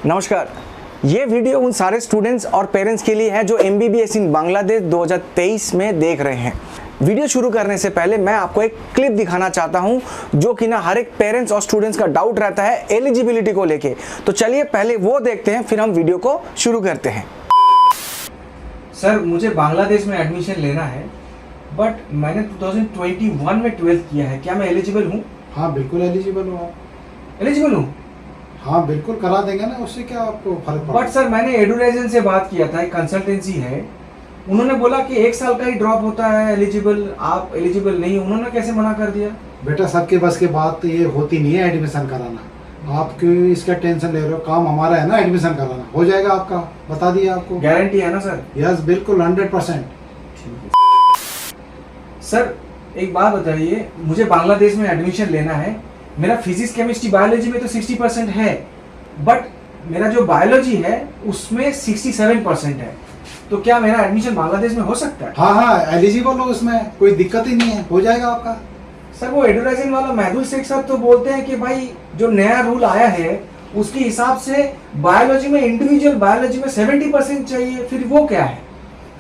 नमस्कार। ये वीडियो उन सारे स्टूडेंट्स और पेरेंट्स के लिए है जो MBBS इन बांग्लादेश 2023 में देख रहे हैं। वीडियो शुरू करने से पहले मैं आपको एक क्लिप दिखाना चाहता हूं जो कि ना हर एक पेरेंट्स और स्टूडेंट्स का डाउट रहता है एलिजिबिलिटी को लेके। तो चलिए पहले वो देखते हैं, फिर हम वीडियो को शुरू करते हैं। सर, मुझे बांग्लादेश में एडमिशन लेना है, बट मैंने 2021 में 12th किया है, क्या मैं एलिजिबल हूँ? हाँ बिल्कुल एलिजिबल हो आप। एलिजिबल हूँ? हाँ बिल्कुल करा देंगे ना, उससे क्या आपको फर्क पड़ेगा। बट सर, मैंने एडुराइजन से बात किया था, एक कंसल्टेंसी है, उन्होंने बोला कि 1 साल का ही ड्रॉप होता है एलिजिबल, आप एलिजिबल नहीं। उन्होंने कैसे मना कर दिया? बेटा सबके बस के बात ये होती नहीं है एडमिशन कराना। आप क्यों इसका टेंशन ले रहे हो? काम हमारा है ना एडमिशन कराना, हो जाएगा आपका, बता दिया आपको। गारंटी है ना सर? यस बिल्कुल 100%। सर एक बात बताइए, मुझे बांग्लादेश में एडमिशन लेना है, मेरा फिजिक्स केमिस्ट्री बायोलॉजी में तो 60% है, बट मेरा जो बायोलॉजी है उसमें 67% है, तो क्या मेरा एडमिशन बांग्लादेश में हो सकता है? हाँ हाँ एलिजिबल हो, उसमें कोई दिक्कत ही नहीं है, हो जाएगा आपका। सर वो एडुराइजन वाला महदूल शेख साहब तो बोलते हैं कि भाई जो नया रूल आया है उसके हिसाब से बायोलॉजी में, इंडिविजुअल बायोलॉजी में 70% चाहिए, फिर वो क्या है?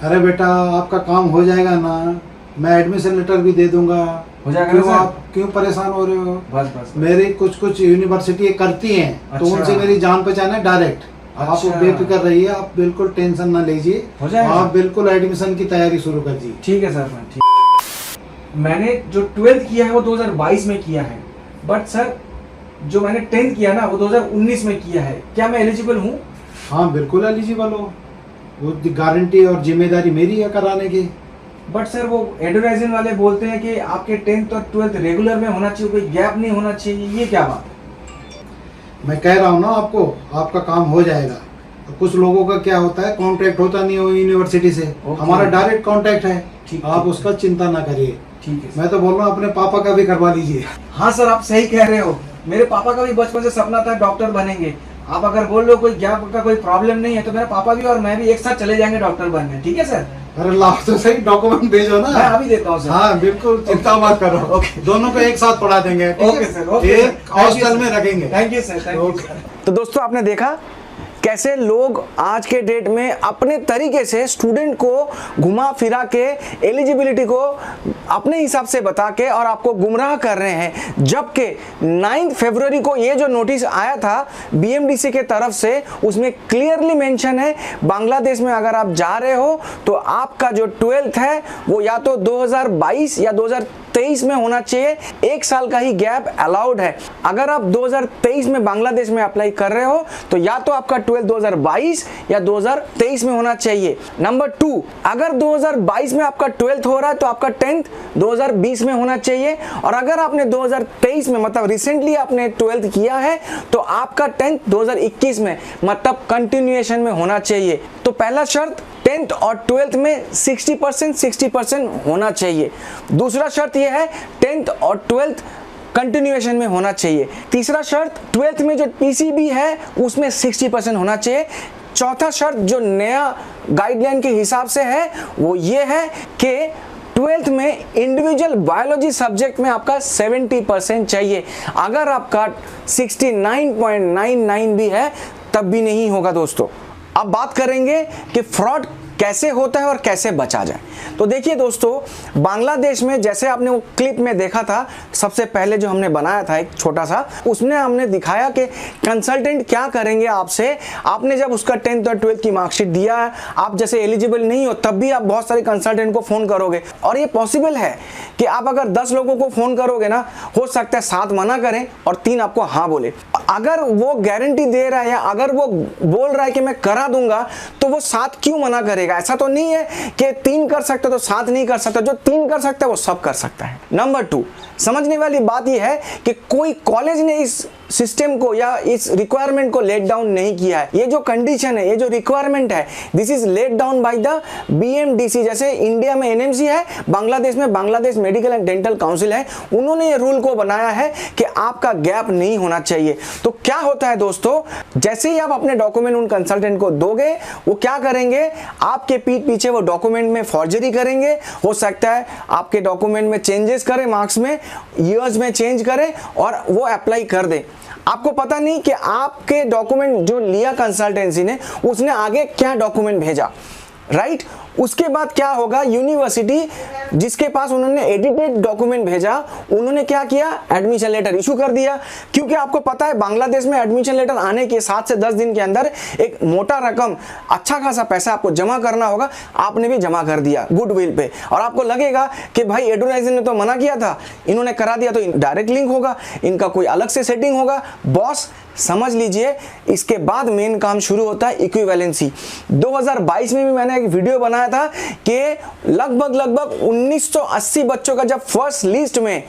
अरे बेटा आपका काम हो जाएगा ना, मैं एडमिशन लेटर भी दे दूंगा। हो जाएगा क्यों ना आप क्यों परेशान हो रहे हो? बस। मेरी कुछ यूनिवर्सिटी करती हैं, तो अच्छा। उनसे मेरी जान पहचान है डायरेक्ट। अच्छा। आप बेफिक्र रहिए, आप बिल्कुल टेंशन ना लीजिए, हो जाएगा। आप बिल्कुल एडमिशन की तैयारी शुरू कर दीजिए। ठीक है सर, ठीक। मैंने जो 12th किया है वो 2022 में किया है, बट सर जो मैंने 10th किया ना वो 2019 में किया है, क्या मैं एलिजिबल हूँ? हाँ बिल्कुल एलिजिबल हो, वो गारंटी और जिम्मेदारी मेरी है कराने की। बट सर वो एडुराइजन वाले बोलते हैं कि आपके 10th और 12th रेगुलर में होना चाहिए, कोई गैप नहीं होना चाहिए, ये क्या बात है? मैं कह रहा हूँ ना आपको, आपका काम हो जाएगा। तो कुछ लोगों का क्या होता है, कॉन्ट्रैक्ट होता नहीं हो यूनिवर्सिटी से, हमारा डायरेक्ट कॉन्ट्रैक्ट है। आप उसका चिंता ना करिए। ठीक है, मैं तो बोल रहा हूँ अपने पापा का भी करवा लीजिए। हाँ सर आप सही कह रहे हो, मेरे पापा का भी बचपन से सपना था डॉक्टर बनेंगे। आप अगर बोल रहे हो कोई गैप का कोई प्रॉब्लम नहीं है, तो मेरा पापा भी और मैं भी एक साथ चले जाएंगे डॉक्टर बनने। ठीक है सर? अरे लाओ तो सही, डॉक्यूमेंट भेजो ना। मैं अभी देता हूँ सर। हाँ बिल्कुल चिंता मत करो। ओके। दोनों को एक साथ पढ़ा देंगे। Okay sir, okay. एक हॉस्टल में रखेंगे। Thank you sir, thank you. तो दोस्तों आपने देखा कैसे लोग आज के डेट में अपने तरीके से स्टूडेंट को घुमा फिरा के एलिजिबिलिटी को अपने हिसाब से बता के और आपको गुमराह कर रहे हैं। जबकि 9 फरवरी को ये जो नोटिस आया था BMDC के तरफ से, उसमें क्लियरली मेंशन है बांग्लादेश में अगर आप जा रहे हो तो आपका जो 12th है वो या तो 2022 या 2023 में होना चाहिए। 1 साल का ही गैप अलाउड है। अगर आप 2023 में बांग्लादेश में अप्लाई कर रहे हो तो या तो आपका 12th 2022 या 2023 में होना चाहिए। नंबर 2, अगर 2022 में आपका 12th हो रहा है तो आपका 10th 2020 में होना चाहिए, और अगर आपने 2023 में मतलब रिसेंटली आपने 12th किया है तो आपका 10th 2021 में मतलब कंटिन्यूएशन में होना चाहिए। तो पहला शर्त 10th और 12th में 60% होना चाहिए। दूसरा शर्त यह है 10th और 12th कंटिन्यूएशन में होना चाहिए। तीसरा शर्त 12th में जो PCB है उसमें 60% होना चाहिए। चौथा शर्त जो नया गाइडलाइन के हिसाब से है वो ये है कि 12th में इंडिविजुअल बायोलॉजी सब्जेक्ट में आपका 70% चाहिए। अगर आपका 69.99 भी है तब भी नहीं होगा दोस्तों। अब बात करेंगे कि फ्रॉड कैसे होता है और कैसे बचा जाए। तो देखिए दोस्तों, बांग्लादेश में जैसे आपने वो क्लिप में देखा था, सबसे पहले जो हमने बनाया था एक छोटा सा, उसमें हमने दिखाया कि कंसल्टेंट क्या करेंगे आपसे। आपने जब उसका 10th और 12th की मार्कशीट दिया है, आप जैसे एलिजिबल नहीं हो तब भी आप बहुत सारे कंसल्टेंट को फ़ोन करोगे, और ये पॉसिबल है कि आप अगर 10 लोगों को फ़ोन करोगे ना, हो सकता है 7 मना करें और 3 आपको हाँ बोले। अगर वो गारंटी दे रहा है या अगर वो बोल रहा है कि मैं करा दूंगा, तो वो 7 क्यों मना करेगा? ऐसा तो नहीं है कि 3 कर सकते तो 7 नहीं कर सकता। जो 3 कर सकता है वो सब कर सकता है। नंबर 2, समझने वाली बात यह है कि कोई कॉलेज ने इस सिस्टम को या इस रिक्वायरमेंट को लेट डाउन नहीं किया है। ये जो कंडीशन है, ये जो रिक्वायरमेंट है, this is laid down by the BMDC। जैसे इंडिया में NMC है, बांग्लादेश में Bangladesh medical and dental council है, उन्होंने ये रूल को बनाया है कि आपका गैप नहीं होना चाहिए। तो क्या होता है दोस्तों, जैसे ही आप अपने डॉक्यूमेंट उन कंसल्टेंट को दोगे, वो क्या करेंगे, आपके पीठ पीछे वो डॉक्यूमेंट में फॉर्जरी करेंगे। हो सकता है आपके डॉक्यूमेंट में चेंजेस करें, मार्क्स में, ईयर्स में चेंज करें और वो अप्लाई कर दे। आपको पता नहीं कि आपके डॉक्यूमेंट जो लिया कंसल्टेंसी ने, उसने आगे क्या डॉक्यूमेंट भेजा, राइट? उसके बाद क्या होगा, यूनिवर्सिटी जिसके पास उन्होंने एडिटेड डॉक्यूमेंट भेजा, उन्होंने क्या किया, एडमिशन लेटर इशू कर दिया। क्योंकि आपको पता है बांग्लादेश में एडमिशन लेटर आने के 7 से 10 दिन के अंदर एक मोटा रकम, अच्छा खासा पैसा आपको जमा करना होगा। आपने भी जमा कर दिया गुडविल पे, और आपको लगेगा कि भाई एडवर्टाइजर ने तो मना किया था, इन्होंने करा दिया तो डायरेक्ट लिंक होगा, इनका कोई अलग से सेटिंग होगा। बॉस समझ लीजिए, इसके बाद मेन काम शुरू होता है इक्विवेलेंसी। 2022 में भी मैंने एक वीडियो बनाया था कि लगभग 1980 बच्चों का जब फर्स्ट लिस्ट में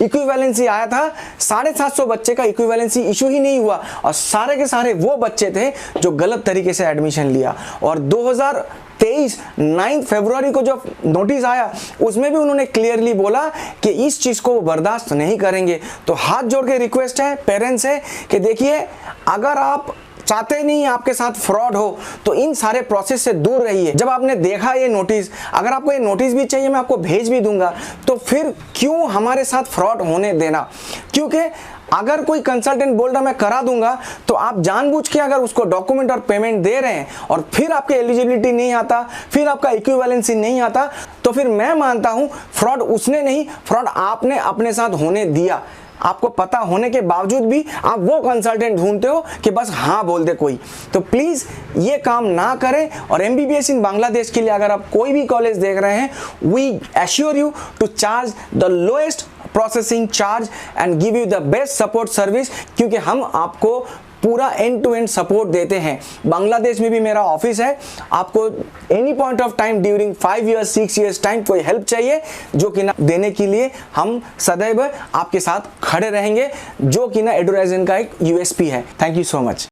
इक्विवेलेंसी आया था, 750 बच्चे का इक्विवेलेंसी इशू ही नहीं हुआ, और सारे के सारे वो बच्चे थे जो गलत तरीके से एडमिशन लिया। और 2023 9 फरवरी को जो नोटिस आया, उसमें भी उन्होंने क्लियरली बोला कि इस चीज को वो बर्दाश्त नहीं करेंगे। तो हाथ जोड़ के रिक्वेस्ट है पेरेंट्स से कि देखिए, अगर आप चाहते नहीं आपके साथ फ्रॉड हो तो इन सारे प्रोसेस से दूर रहिए। जब आपने देखा ये नोटिस, अगर आपको ये नोटिस भी चाहिए मैं आपको भेज भी दूंगा, तो फिर क्यों हमारे साथ फ्रॉड होने देना? क्योंकि अगर कोई कंसल्टेंट बोल रहा मैं करा दूंगा, तो आप जानबूझ के अगर उसको डॉक्यूमेंट और पेमेंट दे रहे हैं और फिर आपके एलिजिबिलिटी नहीं आता, फिर आपका इक्विवेलेंसी नहीं आता, तो फिर मैं मानता हूं फ्रॉड उसने नहीं, फ्रॉड आपने अपने साथ होने दिया। आपको पता होने के बावजूद भी आप वो कंसल्टेंट ढूंढते हो कि बस हाँ बोल दे कोई। तो प्लीज ये काम ना करें। और MBBS इन बांग्लादेश के लिए अगर आप कोई भी कॉलेज देख रहे हैं, we assure you to charge the lowest processing charge and give you the best support service, क्योंकि हम आपको पूरा एंड टू एंड सपोर्ट देते हैं। बांग्लादेश में भी मेरा ऑफिस है। आपको any point of time during 5 years 6 years time कोई हेल्प चाहिए, जो कि ना देने के लिए हम सदैव आपके साथ खड़े रहेंगे, जो कि ना एडवर्टाइजिंग का एक USP है। Thank you so much.